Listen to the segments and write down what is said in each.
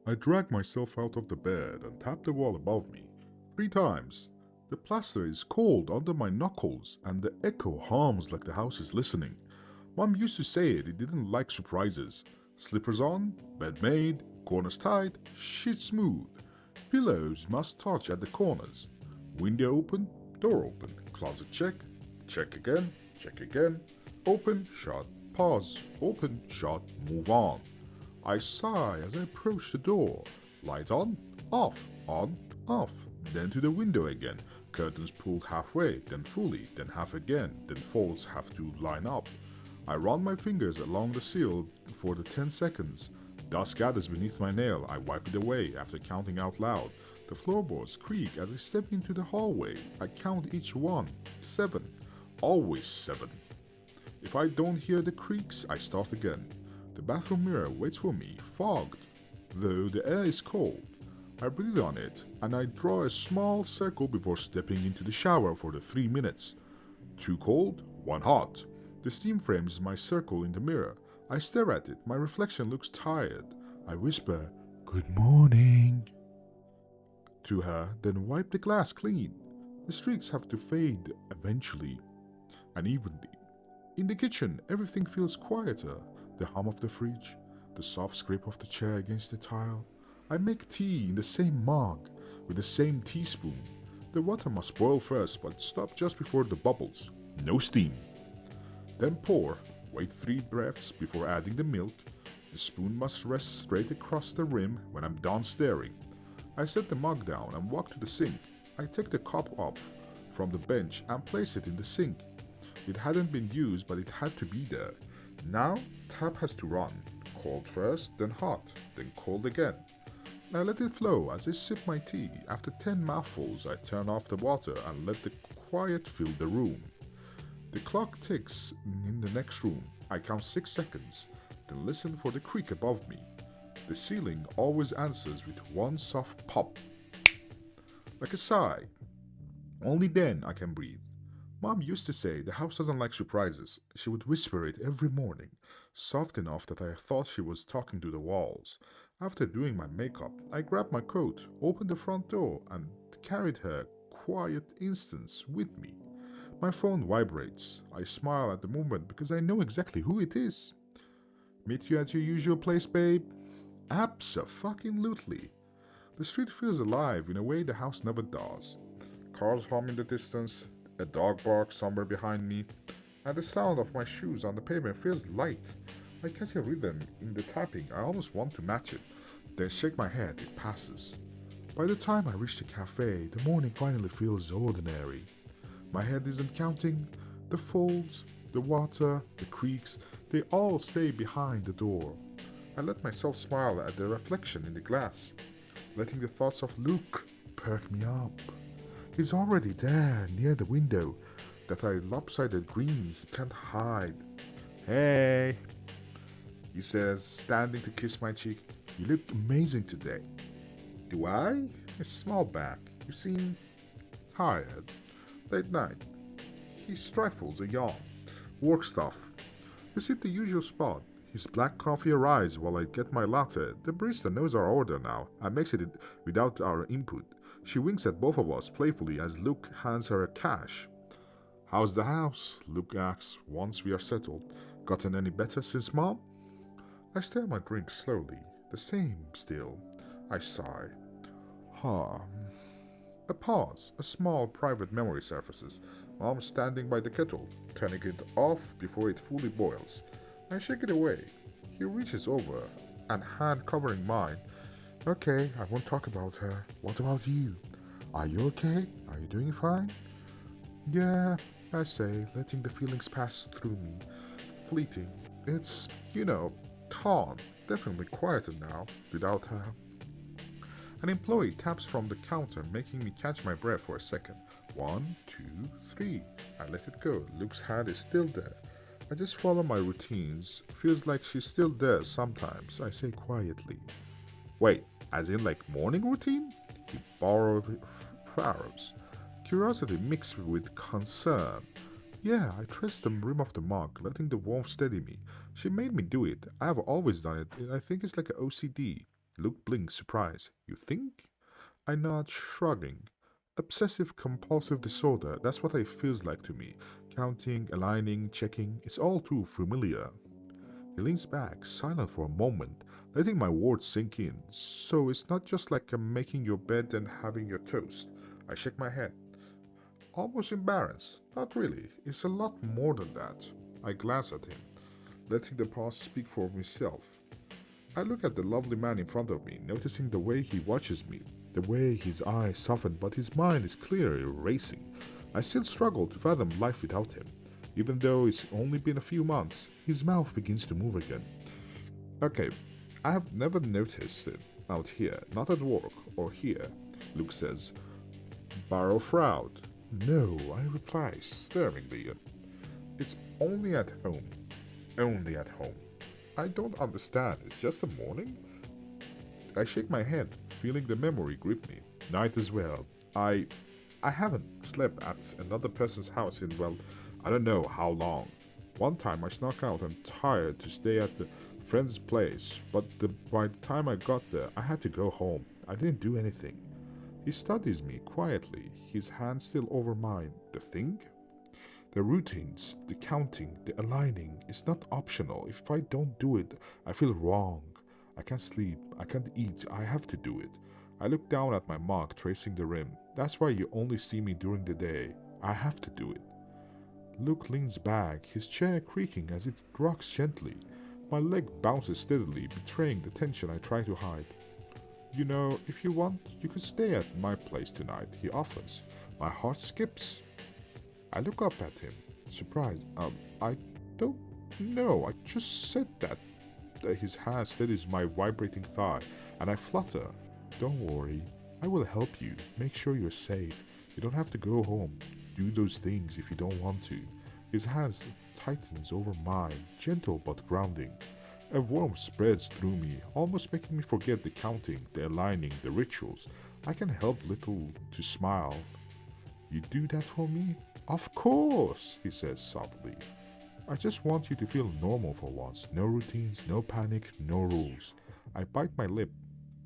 I drag myself out of the bed and tap the wall above me 3 times. The plaster is cold under my knuckles and the echo hums like the house is listening. Mom used to say it didn't like surprises. Slippers on, bed made, corners tight, sheets smooth. Pillows must touch at the corners. Window open, door open, closet check, check again, open, shut, pause, open, shut, move on. I sigh as I approach the door. Light on, off, then to the window again. Curtains pulled halfway, then fully, then half again, then folds have to line up. I run my fingers along the sill for the 10 seconds. Dust gathers beneath my nail. I wipe it away after counting out loud. The floorboards creak as I step into the hallway. I count each one. 7. Always 7. If I don't hear the creaks, I start again. The bathroom mirror waits for me, fogged, though the air is cold. I breathe on it, and I draw a small circle before stepping into the shower for the 3 minutes. 2 cold, 1 hot. The steam frames my circle in the mirror. I stare at it. My reflection looks tired. I whisper, "Good morning," to her, then wipe the glass clean. The streaks have to fade eventually and evenly. In the kitchen, everything feels quieter. The hum of the fridge, the soft scrape of the chair against the tile. I make tea in the same mug, with the same teaspoon. The water must boil first, but stop just before the bubbles. No steam. Then pour. Wait 3 breaths before adding the milk. The spoon must rest straight across the rim when I'm done stirring. I set the mug down and walk to the sink. I take the cup off from the bench and place it in the sink. It hadn't been used, but it had to be there. Now, tap has to run. Cold first, then hot, then cold again. I let it flow as I sip my tea. After 10 mouthfuls, I turn off the water and let the quiet fill the room. The clock ticks in the next room. I count 6 seconds, then listen for the creak above me. The ceiling always answers with one soft pop, like a sigh. Only then I can breathe. Mom used to say the house doesn't like surprises. She would whisper it every morning, soft enough that I thought she was talking to the walls. After doing my makeup, I grabbed my coat, opened the front door, and carried her quiet instance with me. My phone vibrates. I smile at the moment because I know exactly who it is. Meet you at your usual place, babe? Abso-fucking-lutely. The street feels alive in a way the house never does. Cars hum in the distance, a dog barks somewhere behind me, and the sound of my shoes on the pavement feels light. I catch a rhythm in the tapping. I almost want to match it, then shake my head. It passes. By the time I reach the cafe, the morning finally feels ordinary. My head isn't counting. The folds, the water, the creaks, they all stay behind the door. I let myself smile at the reflection in the glass, letting the thoughts of Luke perk me up. He's already there, near the window, that lopsided grin he can't hide. "Hey," he says, standing to kiss my cheek. "You look amazing today." "Do I?" I smile back. "You seem tired." Late night. He stifles a yawn. "Work stuff." We sit the usual spot. His black coffee arrives while I get my latte. The barista knows our order now and makes it without our input. She winks at both of us playfully as Luke hands her a cash. "How's the house?" Luke asks once we are settled. "Gotten any better since Mom?" I stir my drink slowly. The same still. I sigh. "Huh." A pause. A small private memory surfaces. Mom standing by the kettle, turning it off before it fully boils. I shake it away. He reaches over, and hand covering mine. "Okay, I won't talk about her. What about you? Are you okay? Are you doing fine?" "Yeah," I say, letting the feelings pass through me. Fleeting. It's, calm. Definitely quieter now, without her. An employee taps from the counter, making me catch my breath for a second. 1, 2, 3. I let it go. Luke's hand is still there. I just follow my routines. Feels like she's still there sometimes. I say quietly. "Wait, as in like morning routine?" He furrows. Curiosity mixed with concern. Yeah, I press the rim of the mug, letting the warmth steady me. She made me do it. I have always done it. I think it's like an OCD. Luke blinks, surprised. You think? I nod, shrugging. Obsessive compulsive disorder, that's what it feels like to me. Counting, aligning, checking, it's all too familiar. He leans back, silent for a moment, letting my words sink in. So it's not just like I'm making your bed and having your toast. I shake my head. Almost embarrassed. Not really. It's a lot more than that. I glance at him, letting the pause speak for myself. I look at the lovely man in front of me, noticing the way he watches me, the way his eyes soften, but his mind is clearly racing. I still struggle to fathom life without him. Even though it's only been a few months, his mouth begins to move again. Okay, I have never noticed it out here, not at work or here, Luke says. Barrow frowned. No, I reply, staringly. It's only at home. Only at home. I don't understand. It's just a morning? I shake my head, feeling the memory grip me. Night as well. I haven't slept at another person's house in, well, I don't know how long. One time I snuck out and tired to stay at the friend's place, but by the time I got there, I had to go home. I didn't do anything. He studies me quietly, his hand still over mine. The thing? The routines, the counting, the aligning is not optional. If I don't do it, I feel wrong. I can't sleep, I can't eat, I have to do it. I look down at my mug, tracing the rim. That's why you only see me during the day. I have to do it. Luke leans back, his chair creaking as it rocks gently. My leg bounces steadily, betraying the tension I try to hide. You know, if you want, you could stay at my place tonight, he offers. My heart skips. I look up at him, surprised. I don't know, I just said that. His hand steadies my vibrating thigh, and I flutter. Don't worry, I will help you. Make sure you're safe. You don't have to go home. Do those things if you don't want to. His hands tightens over mine, gentle but grounding. A warmth spreads through me, almost making me forget the counting, the aligning, the rituals. I can help little to smile. You do that for me? Of course, he says softly. I just want you to feel normal for once. No routines, no panic, no rules. I bite my lip,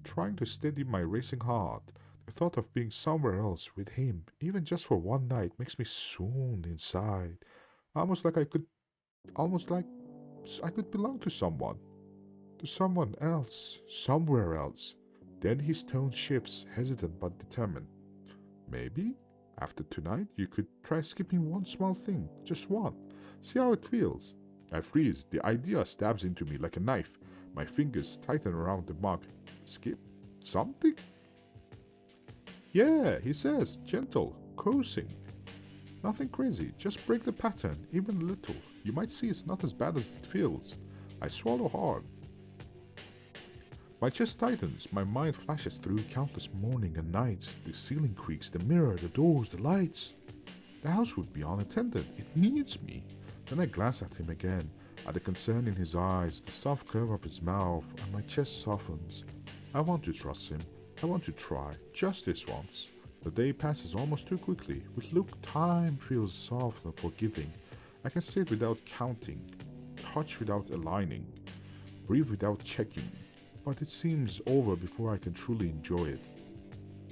trying to steady my racing heart. The thought of being somewhere else with him, even just for one night, makes me swoon inside. Almost like I could belong to someone else, somewhere else. Then his tone shifts, hesitant but determined. Maybe, after tonight, you could try skipping one small thing, just one. See how it feels. I freeze. The idea stabs into me like a knife. My fingers tighten around the mug. Skip something? Yeah, he says, gentle, coaxing. Nothing crazy, just break the pattern, even a little. You might see it's not as bad as it feels. I swallow hard. My chest tightens, my mind flashes through countless mornings and nights. The ceiling creaks, the mirror, the doors, the lights. The house would be unattended. It needs me. Then I glance at him again, at the concern in his eyes, the soft curve of his mouth, and my chest softens. I want to trust him. I want to try, just this once. The day passes almost too quickly. With Luke, time feels soft and forgiving. I can sit without counting, touch without aligning, breathe without checking. But it seems over before I can truly enjoy it.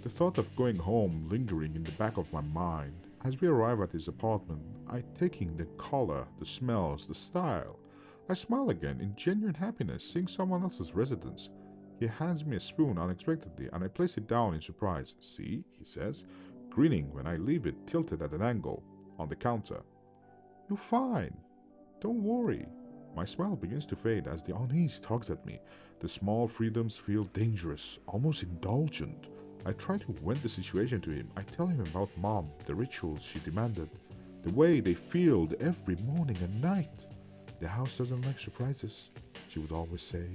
The thought of going home lingering in the back of my mind. As we arrive at his apartment, I take in the color, the smells, the style. I smile again in genuine happiness, seeing someone else's residence. He hands me a spoon unexpectedly, and I place it down in surprise. See, he says, grinning when I leave it tilted at an angle on the counter. You're fine. Don't worry. My smile begins to fade as the unease tugs at me. The small freedoms feel dangerous, almost indulgent. I try to vent the situation to him. I tell him about Mom, the rituals she demanded, the way they filled every morning and night. The house doesn't like surprises, she would always say.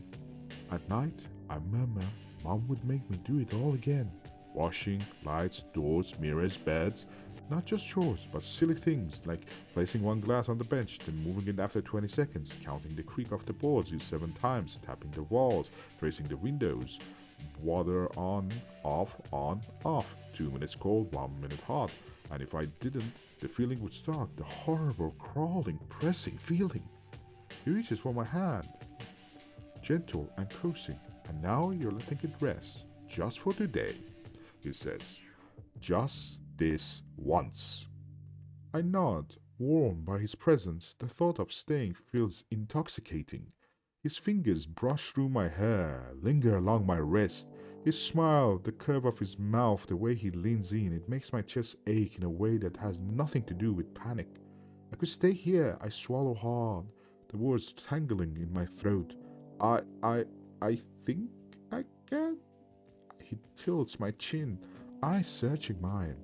At night, I murmur, Mom would make me do it all again. Washing, lights, doors, mirrors, beds. Not just chores, but silly things like placing one glass on the bench, then moving it after 20 seconds, counting the creak of the boards used 7 times, tapping the walls, tracing the windows. Water on, off, 2 minutes cold, 1 minute hot. And if I didn't, the feeling would start, the horrible, crawling, pressing feeling. He reaches for my hand, gentle and coaxing. And now you're letting it rest, just for today, he says. Just this once. I nod, warmed by his presence. The thought of staying feels intoxicating. His fingers brush through my hair, linger along my wrist. His smile, the curve of his mouth, the way he leans in, it makes my chest ache in a way that has nothing to do with panic. I could stay here, I swallow hard, the words tangling in my throat. I think I can. He tilts my chin, eyes searching mine.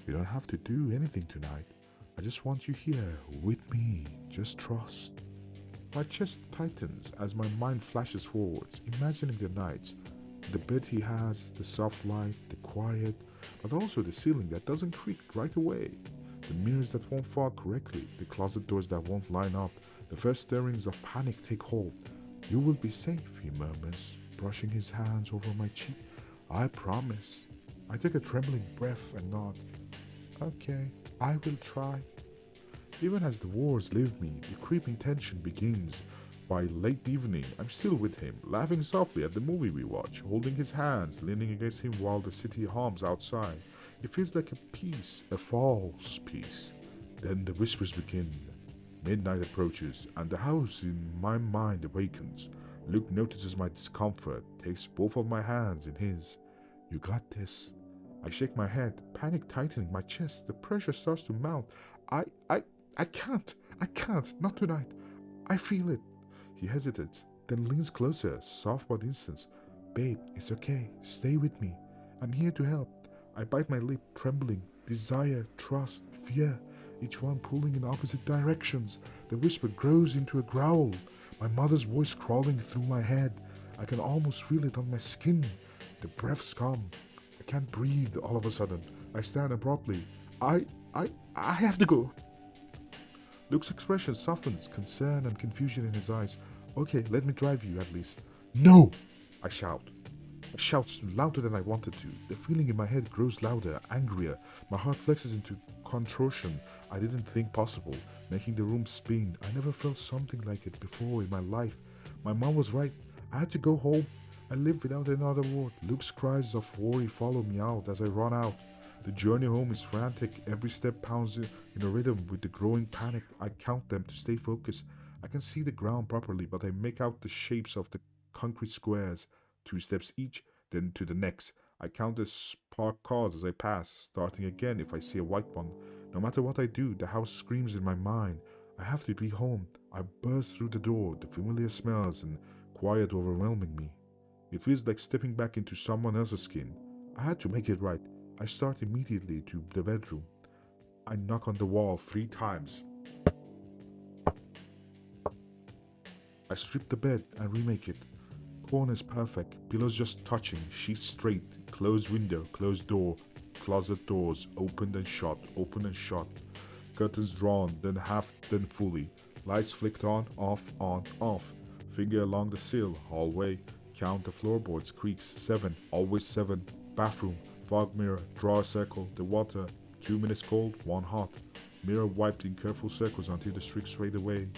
You don't have to do anything tonight. I just want you here, with me. Just trust. My chest tightens as my mind flashes forwards, imagining the nights. The bed he has, the soft light, the quiet, but also the ceiling that doesn't creak right away. The mirrors that won't fall correctly, the closet doors that won't line up. The first stirrings of panic take hold. You will be safe, he murmurs, brushing his hands over my cheek. I promise. I take a trembling breath and nod. Okay, I will try. Even as the words leave me, the creeping tension begins. By late evening, I'm still with him, laughing softly at the movie we watch, holding his hands, leaning against him while the city hums outside. It feels like a peace, a false peace. Then the whispers begin. Midnight approaches, and the house in my mind awakens. Luke notices my discomfort, takes both of my hands in his. You got this. I shake my head, panic tightening my chest. The pressure starts to mount. I can't, not tonight. I feel it. He hesitates, then leans closer, soft but instant. Babe, it's okay. Stay with me. I'm here to help. I bite my lip, trembling. Desire, trust, fear, each one pulling in opposite directions. The whisper grows into a growl. My mother's voice crawling through my head. I can almost feel it on my skin. The breaths come. I can't breathe all of a sudden. I stand abruptly. I have to go. Luke's expression softens, concern and confusion in his eyes. Okay, let me drive you at least. No! I shout. I shout louder than I wanted to. The feeling in my head grows louder, angrier. My heart flexes into contortion I didn't think possible, making the room spin. I never felt something like it before in my life. My mom was right. I had to go home. I live without another word. Luke's cries of worry follow me out as I run out. The journey home is frantic. Every step pounds in a rhythm with the growing panic. I count them to stay focused. I can see the ground properly, but I make out the shapes of the concrete squares. 2 steps each, then to the next. I count the parked cars as I pass, starting again if I see a white one. No matter what I do, the house screams in my mind. I have to be home. I burst through the door, the familiar smells and quiet overwhelming me. It feels like stepping back into someone else's skin. I had to make it right. I start immediately to the bedroom. I knock on the wall 3 times. I strip the bed and remake it. Corners perfect, pillows just touching, sheets straight, closed window, closed door, closet doors, opened and shut, curtains drawn, then half, then fully, lights flicked on, off, finger along the sill, hallway, count the floorboards, creaks, 7, always 7, bathroom, fog mirror, draw a circle, the water, 2 minutes cold, 1 hot, mirror wiped in careful circles until the streaks fade away,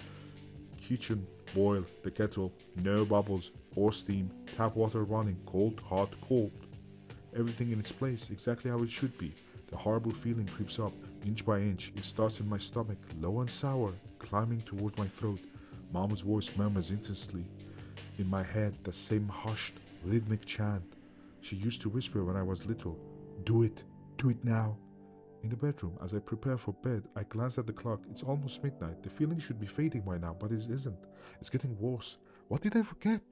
kitchen, boil, the kettle, no bubbles or steam, tap water running, cold, hot, cold. Everything in its place, exactly how it should be. The horrible feeling creeps up, inch by inch. It starts in my stomach, low and sour, climbing towards my throat. Mom's voice murmurs intensely. In my head, the same hushed, rhythmic chant she used to whisper when I was little. Do it now. In the bedroom, as I prepare for bed, I glance at the clock. It's almost midnight. The feeling should be fading by now, but it isn't. It's getting worse. What did I forget?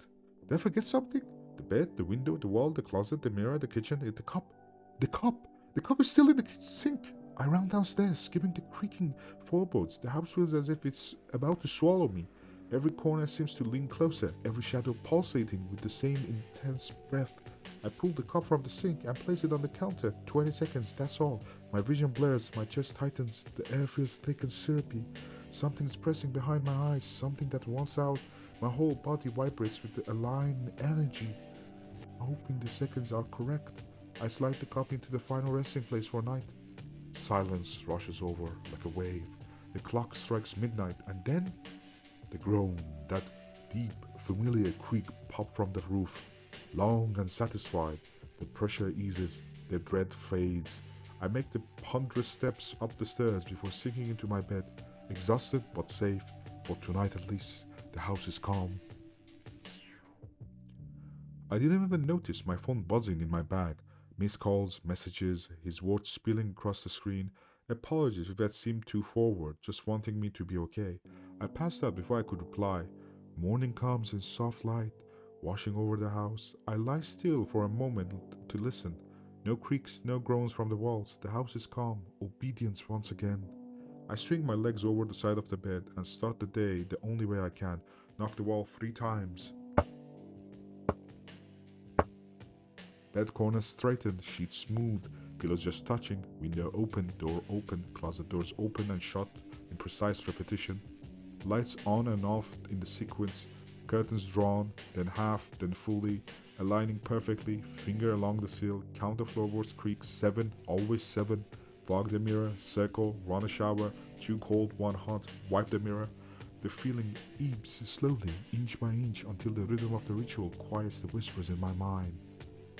Did I forget something? The bed, the window, the wall, the closet, the mirror, the kitchen, the cup. The cup! The cup is still in the sink. I run downstairs, skipping the creaking floorboards. The house feels as if it's about to swallow me. Every corner seems to lean closer, every shadow pulsating with the same intense breath. I pull the cup from the sink and place it on the counter. 20 seconds, that's all. My vision blurs, my chest tightens, the air feels thick and syrupy. Something's pressing behind my eyes, something that wants out. My whole body vibrates with the aligned energy. Hoping the seconds are correct, I slide the cup into the final resting place for night. Silence rushes over like a wave. The clock strikes midnight, and then the groan, that deep, familiar creak pop from the roof. Long and satisfied, the pressure eases, the dread fades. I make the 100 steps up the stairs before sinking into my bed, exhausted but safe. For tonight at least, the house is calm. I didn't even notice my phone buzzing in my bag. Missed calls, messages, his words spilling across the screen. Apologies if that seemed too forward, just wanting me to be okay. I passed out before I could reply. Morning comes in soft light, washing over the house. I lie still for a moment to listen. No creaks, no groans from the walls. The house is calm. Obedience once again. I swing my legs over the side of the bed and start the day the only way I can. Knock the wall 3 times. Bed corners straightened, sheets smooth, pillows just touching, window open, door open, closet doors open and shut in precise repetition. Lights on and off in the sequence, curtains drawn, then half, then fully, aligning perfectly, finger along the sill, count the floorboards creak, 7, always 7, fog the mirror, circle, run a shower, 2 cold, 1 hot, wipe the mirror. The feeling ebbs slowly, inch by inch, until the rhythm of the ritual quiets the whispers in my mind.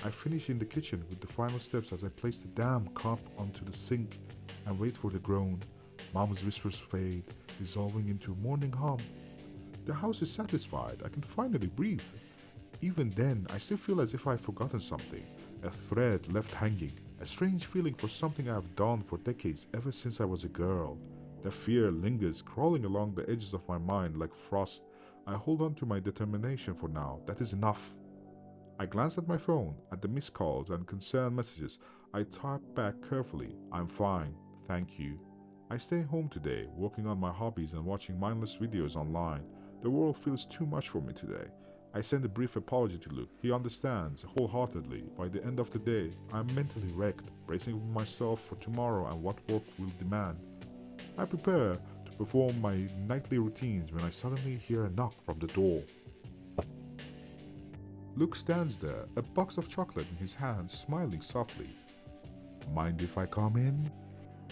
I finish in the kitchen with the final steps as I place the damn cup onto the sink and wait for the groan. Mom's whispers fade, dissolving into morning hum. The house is satisfied, I can finally breathe. Even then, I still feel as if I've forgotten something, a thread left hanging, a strange feeling for something I have done for decades ever since I was a girl. The fear lingers, crawling along the edges of my mind like frost. I hold on to my determination for now, that is enough. I glance at my phone, at the missed calls and concerned messages. I type back carefully, I'm fine, thank you. I stay home today, working on my hobbies and watching mindless videos online. The world feels too much for me today. I send a brief apology to Luke. He understands wholeheartedly. By the end of the day, I'm mentally wrecked, bracing myself for tomorrow and what work will demand. I prepare to perform my nightly routines when I suddenly hear a knock from the door. Luke stands there, a box of chocolate in his hand, smiling softly. Mind if I come in?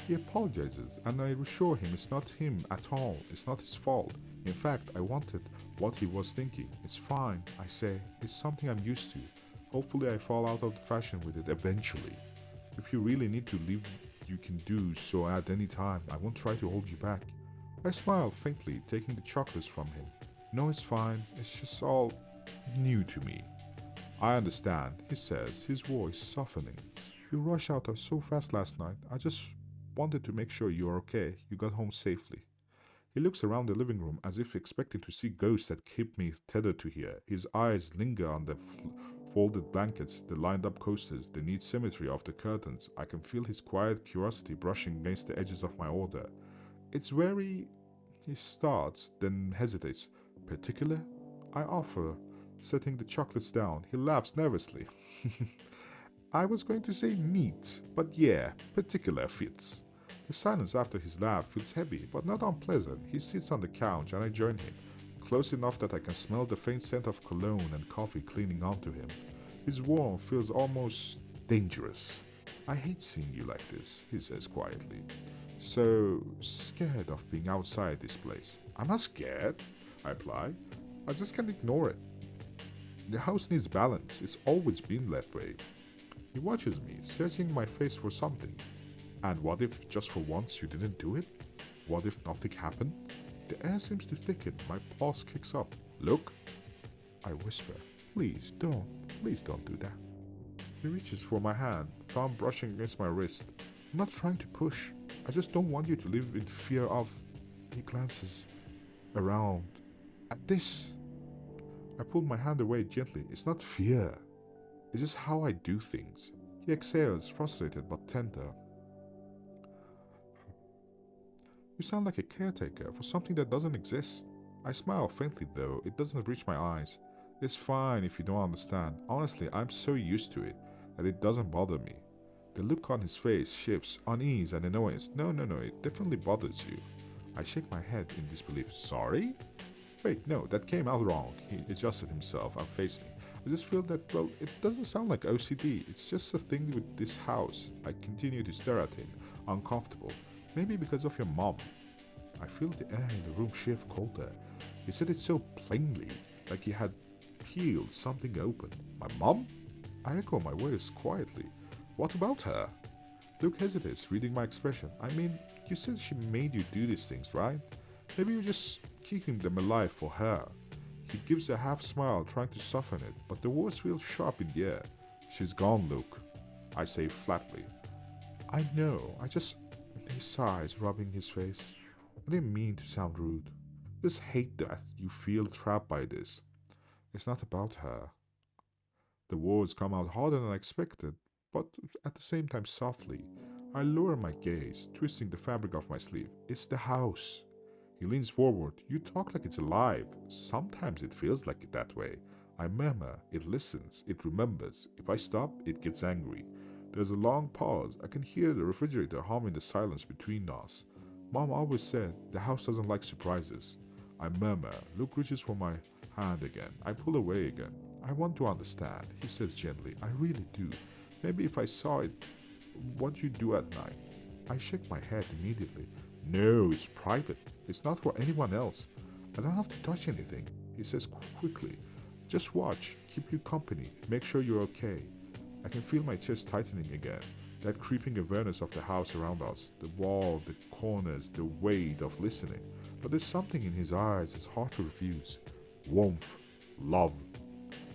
He apologizes, and I reassure him it's not him at all, it's not his fault. In fact, I wanted what he was thinking. It's fine, I say, it's something I'm used to. Hopefully I fall out of the fashion with it eventually. If you really need to leave, you can do so at any time. I won't try to hold you back. I smile faintly, taking the chocolates from him. No, it's fine, it's just all new to me. I understand, he says, his voice softening. You rushed out so fast last night. I just wanted to make sure you're okay. You got home safely. He looks around the living room as if expecting to see ghosts that keep me tethered to here. His eyes linger on the folded blankets, the lined up coasters, the neat symmetry of the curtains. I can feel his quiet curiosity brushing against the edges of my order. It's very... He starts, then hesitates. Particular? I offer, setting the chocolates down. He laughs nervously. I was going to say neat, but yeah, particular fits. The silence after his laugh feels heavy, but not unpleasant. He sits on the couch and I join him, close enough that I can smell the faint scent of cologne and coffee clinging onto him. His warmth feels almost dangerous. I hate seeing you like this, he says quietly. So scared of being outside this place. I'm not scared, I reply. I just can't ignore it. The house needs balance. It's always been that way. He watches me, searching my face for something. And what if, just for once, you didn't do it? What if nothing happened? The air seems to thicken. My pulse kicks up. Look, I whisper. Please don't do that. He reaches for my hand, thumb brushing against my wrist. I'm not trying to push. I just don't want you to live in fear of... He glances around. At this. I pulled my hand away gently. It's not fear. It's just how I do things. He exhales, frustrated but tender. You sound like a caretaker for something that doesn't exist. I smile faintly though, it doesn't reach my eyes. It's fine if you don't understand. Honestly, I'm so used to it that it doesn't bother me. The look on his face shifts, unease and annoyance. No, it definitely bothers you. I shake my head in disbelief. Sorry? Wait, no, that came out wrong. He adjusted himself and faced me. I just feel that, well, it doesn't sound like OCD. It's just a thing with this house. I continue to stare at him, uncomfortable. Maybe because of your mom. I feel the air in the room shift colder. He said it so plainly, like he peeled, something opened. My mom? I echo my words quietly. What about her? Luke hesitates, reading my expression. I mean, you said she made you do these things, right? Maybe you're just keeping them alive for her. He gives a half smile, trying to soften it, but the words feel sharp in the air. She's gone, Luke, I say flatly. I know, He sighs, rubbing his face. I didn't mean to sound rude. Just hate that you feel trapped by this. It's not about her. The words come out harder than I expected, but at the same time softly. I lower my gaze, twisting the fabric of my sleeve. It's the house. He leans forward. You talk like it's alive. Sometimes it feels like it that way. I murmur. It listens. It remembers. If I stop, it gets angry. There's a long pause. I can hear the refrigerator hum in the silence between us. Mom always said the house doesn't like surprises. I murmur. Luke reaches for my hand again. I pull away again. I want to understand, he says gently. I really do. Maybe if I saw it, what you do at night. I shake my head immediately. No, it's private. It's not for anyone else. I don't have to touch anything, he says quickly. Just watch, keep you company, make sure you're okay. I can feel my chest tightening again. That creeping awareness of the house around us, the wall, the corners, the weight of listening. But there's something in his eyes that's hard to refuse. Warmth, love.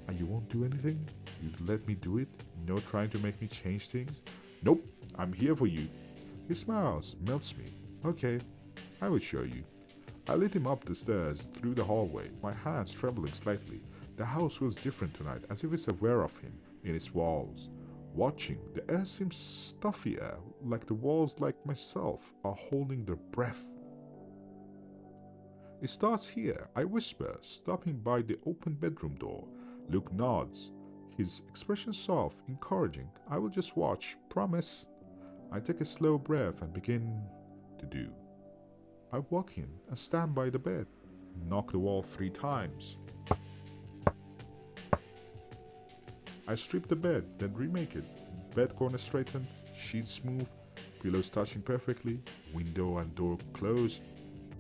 And you won't do anything? You'd let me do it? No trying to make me change things? Nope, I'm here for you. He smiles, melts me. Okay, I will show you. I lead him up the stairs, through the hallway, my hands trembling slightly. The house feels different tonight, as if it's aware of him, in its walls. Watching, the air seems stuffier, like the walls, like myself, are holding their breath. It starts here, I whisper, stopping by the open bedroom door. Luke nods, his expression soft, encouraging. I will just watch, promise. I take a slow breath and begin to do. I walk in and stand by the bed, knock the wall 3 times. I strip the bed, then remake it. Bed corner straightened, sheets smooth, pillows touching perfectly, window and door closed.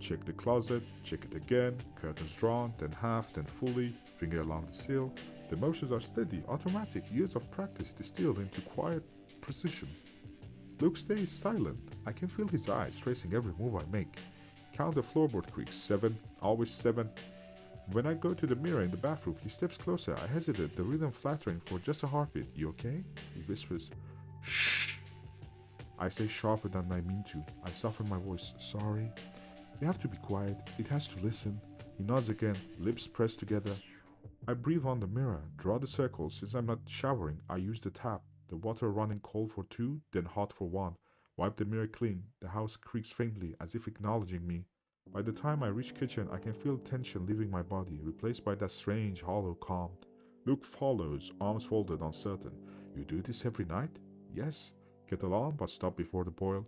Check the closet, check it again, curtains drawn, then half, then fully, finger along the sill. The motions are steady, automatic, years of practice distilled into quiet precision. Luke stays silent. I can feel his eyes tracing every move I make. Count the floorboard creaks, 7, always 7. When I go to the mirror in the bathroom, he steps closer. I hesitate, the rhythm flattering for just a heartbeat. You okay? He whispers. Shh. I say sharper than I mean to. I soften my voice. Sorry. You have to be quiet. It has to listen. He nods again, lips pressed together. I breathe on the mirror, draw the circle. Since I'm not showering, I use the tap. The water running cold for 2, then hot for 1. Wipe the mirror clean. The house creaks faintly, as if acknowledging me. By the time I reach kitchen, I can feel tension leaving my body, replaced by that strange, hollow calm. Luke follows, arms folded, uncertain. You do this every night? Yes. Kettle on, but stop before the boil.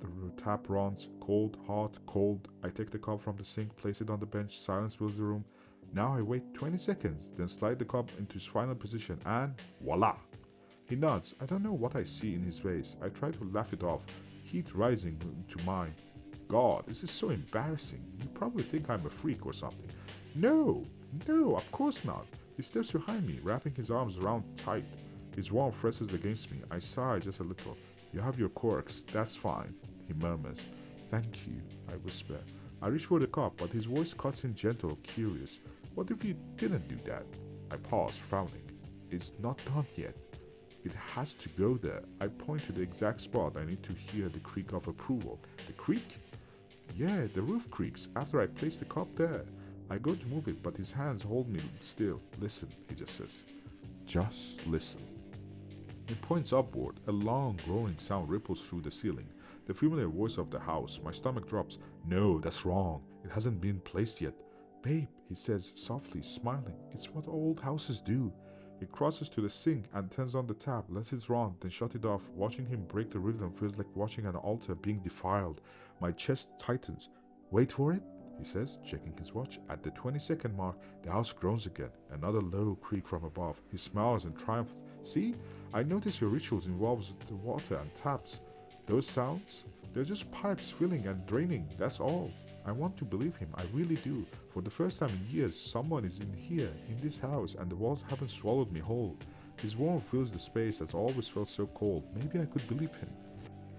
The tap runs, cold, hot, cold. I take the cup from the sink, place it on the bench, silence fills the room. Now I wait 20 seconds, then slide the cup into its final position, and voila! He nods. I don't know what I see in his face. I try to laugh it off, heat rising to mine. God, this is so embarrassing. You probably think I'm a freak or something. No, of course not. He steps behind me, wrapping his arms around tight. His warmth presses against me. I sigh just a little. You have your quirks, that's fine, he murmurs. Thank you, I whisper. I reach for the cup, but his voice cuts in gentle, curious. What if you didn't do that? I pause, frowning. It's not done yet. It has to go there. I point to the exact spot. I need to hear the creak of approval. The creak? Yeah, the roof creaks after I place the cup there. I go to move it, but his hands hold me still. Listen, he just says. Just listen. He points upward. A long, growing sound ripples through the ceiling. The familiar voice of the house. My stomach drops. No, that's wrong. It hasn't been placed yet. Babe, he says softly, smiling. It's what old houses do. He crosses to the sink and turns on the tap, lets it run, then shut it off. Watching him break the rhythm feels like watching an altar being defiled. My chest tightens. Wait for it, he says, checking his watch. At the 20-second mark, the house groans again. Another low creak from above. He smiles in triumph. See? I notice your rituals involves the water and taps. Those sounds? They're just pipes filling and draining, that's all. I want to believe him, I really do. For the first time in years, someone is in here, in this house, and the walls haven't swallowed me whole. His warmth fills the space that's always felt so cold. Maybe I could believe him.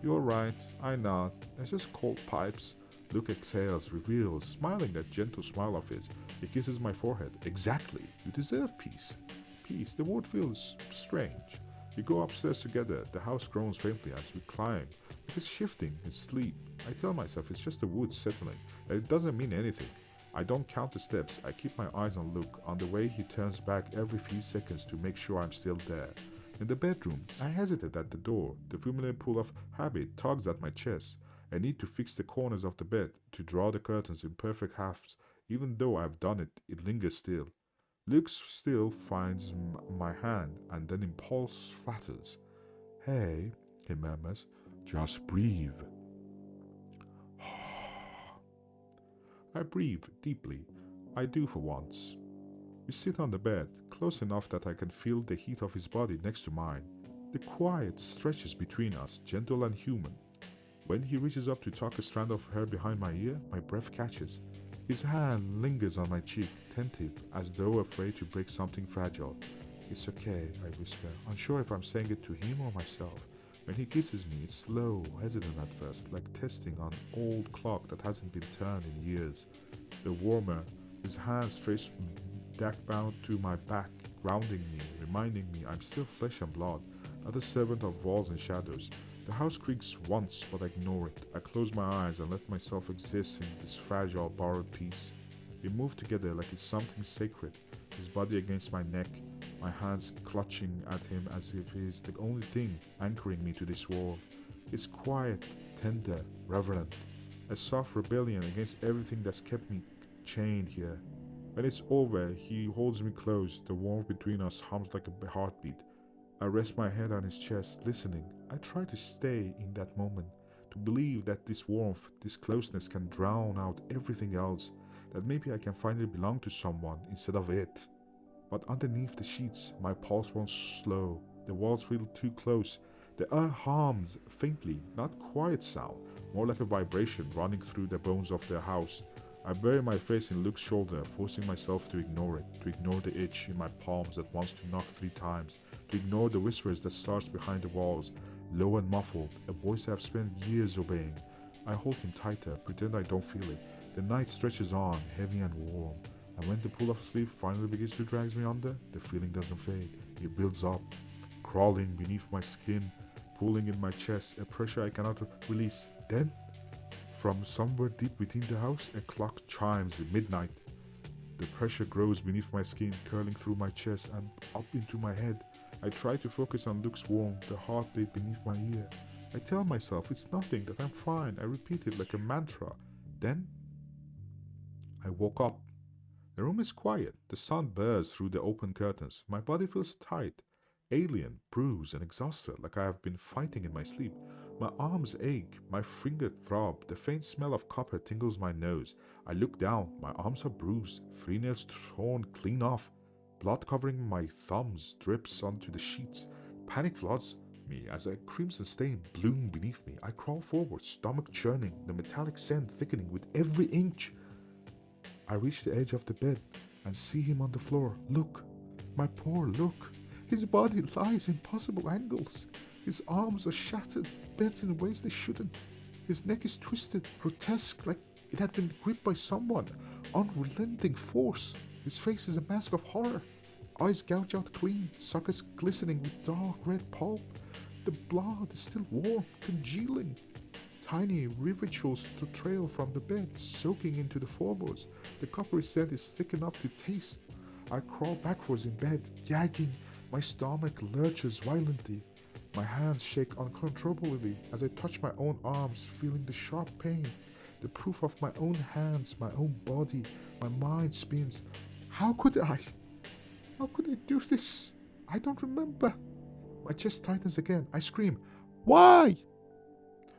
You're right, I nod. It's just cold pipes. Luke exhales, reveals, smiling that gentle smile of his. He kisses my forehead. Exactly. You deserve peace. Peace. The word feels strange. We go upstairs together. The house groans faintly as we climb. It is shifting, his sleep. I tell myself it's just the woods settling, that it doesn't mean anything. I don't count the steps. I keep my eyes on Luke, on the way he turns back every few seconds to make sure I'm still there. In the bedroom, I hesitate at the door. The familiar pull of habit tugs at my chest. I need to fix the corners of the bed, to draw the curtains in perfect halves. Even though I've done it, it lingers still. Luke still finds my hand, and then impulse flatters. Hey, he murmurs, just breathe. I breathe deeply. I do for once. We sit on the bed, close enough that I can feel the heat of his body next to mine. The quiet stretches between us, gentle and human. When he reaches up to tuck a strand of hair behind my ear, my breath catches. His hand lingers on my cheek, tentative, as though afraid to break something fragile. It's okay, I whisper, unsure if I'm saying it to him or myself. When he kisses me, it's slow, hesitant at first, like testing an old clock that hasn't been turned in years. The warmer, his hand strays bound to my back, grounding me, reminding me I'm still flesh and blood, not a servant of walls and shadows. The house creaks once, but I ignore it. I close my eyes and let myself exist in this fragile, borrowed peace. We move together like it's something sacred, his body against my neck, my hands clutching at him as if he's the only thing anchoring me to this world. It's quiet, tender, reverent, a soft rebellion against everything that's kept me chained here. When it's over, he holds me close. The warmth between us hums like a heartbeat. I rest my head on his chest, listening. I try to stay in that moment, to believe that this warmth, this closeness can drown out everything else, that maybe I can finally belong to someone instead of it. But underneath the sheets, my pulse runs slow. The walls feel too close. The air hums faintly, not quiet sound, more like a vibration running through the bones of the house. I bury my face in Luke's shoulder, forcing myself to ignore it, to ignore the itch in my palms that wants to knock 3 times, to ignore the whispers that starts behind the walls, low and muffled, a voice I've spent years obeying. I hold him tighter, pretend I don't feel it. The night stretches on, heavy and warm, and when the pull of sleep finally begins to drag me under, the feeling doesn't fade. It builds up, crawling beneath my skin, pulling in my chest, a pressure I cannot release. Then, from somewhere deep within the house, a clock chimes at midnight. The pressure grows beneath my skin, curling through my chest and up into my head. I try to focus on Luke's warmth, the heartbeat beneath my ear. I tell myself it's nothing, that I'm fine. I repeat it like a mantra. Then, I woke up. The room is quiet. The sun bursts through the open curtains. My body feels tight, alien, bruised, and exhausted, like I have been fighting in my sleep. My arms ache, my fingers throb, the faint smell of copper tingles my nose. I look down, my arms are bruised, 3 nails torn clean off. Blood covering my thumbs drips onto the sheets. Panic floods me as a crimson stain blooms beneath me. I crawl forward, stomach churning, the metallic scent thickening with every inch. I reach the edge of the bed and see him on the floor. Look, my poor Luke. His body lies in impossible angles. His arms are shattered, bent in ways they shouldn't. His neck is twisted, grotesque, like it had been gripped by someone. Unrelenting force. His face is a mask of horror. Eyes gouged out clean, sockets glistening with dark red pulp. The blood is still warm, congealing. Tiny rituals to trail from the bed, soaking into the floorboards. The coppery scent is thick enough to taste. I crawl backwards in bed, gagging. My stomach lurches violently. My hands shake uncontrollably as I touch my own arms, feeling the sharp pain. The proof of my own hands, my own body. My mind spins. How could I? How could I do this? I don't remember. My chest tightens again. I scream, "Why?"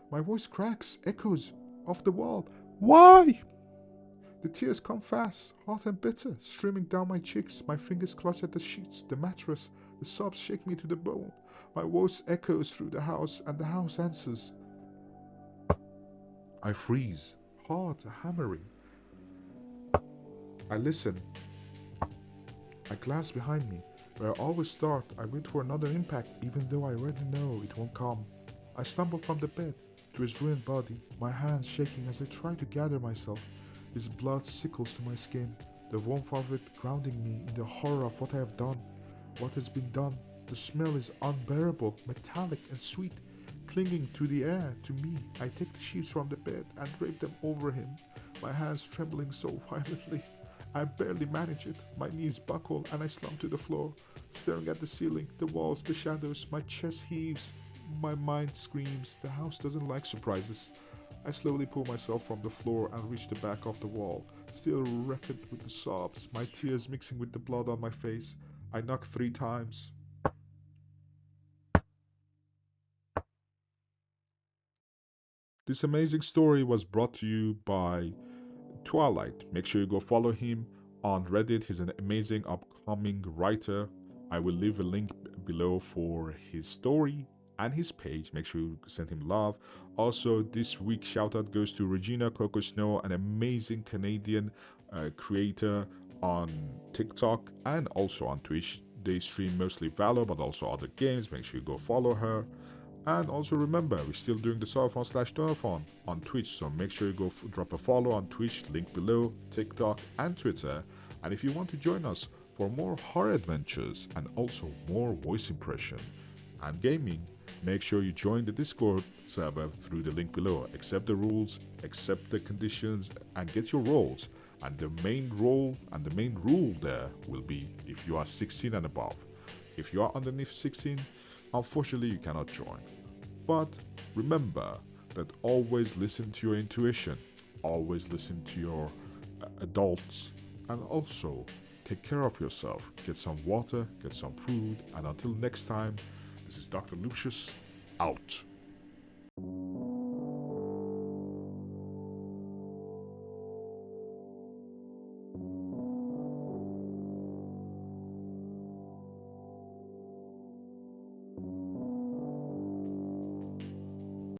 My voice cracks, echoes off the wall. Why? The tears come fast, hot and bitter, streaming down my cheeks. My fingers clutch at the sheets, the mattress. The sobs shake me to the bone. My voice echoes through the house, and the house answers. I freeze, heart hammering. I listen. I glance behind me. Where I always start, I wait for another impact, even though I already know it won't come. I stumble from the bed to his ruined body, my hands shaking as I try to gather myself. His blood sickles to my skin, the warmth of it grounding me in the horror of what I have done. What has been done. The smell is unbearable, metallic and sweet, clinging to the air to me. I take the sheets from the bed and drape them over him, my hands trembling so violently. I barely manage it. My knees buckle and I slump to the floor, staring at the ceiling, the walls, the shadows. My chest heaves. My mind screams. The house doesn't like surprises. I slowly pull myself from the floor and reach the back of the wall, still wrecked with the sobs, my tears mixing with the blood on my face. I knock 3 times. This amazing story was brought to you by Twilight. Make sure you go follow him on Reddit. He's an amazing upcoming writer. I will leave a link below for his story and his page. Make sure you send him love. Also, this week shout out goes to Regina Coco Snow, an amazing Canadian creator on TikTok and also on Twitch. They stream mostly Valor but also other games. Make sure you go follow her. And also remember, we're still doing the Subathon/Donathon on Twitch, so make sure you go drop a follow on Twitch, link below, TikTok, and Twitter. And if you want to join us for more horror adventures and also more voice impression and gaming, make sure you join the Discord server through the link below. Accept the rules, accept the conditions, and get your roles. And the main role and the main rule there will be if you are 16 and above. If you are underneath 16, unfortunately, you cannot join. But remember that always listen to your intuition, always listen to your adults, and also take care of yourself. Get some water, get some food, and until next time, this is Dr. Lucius, out.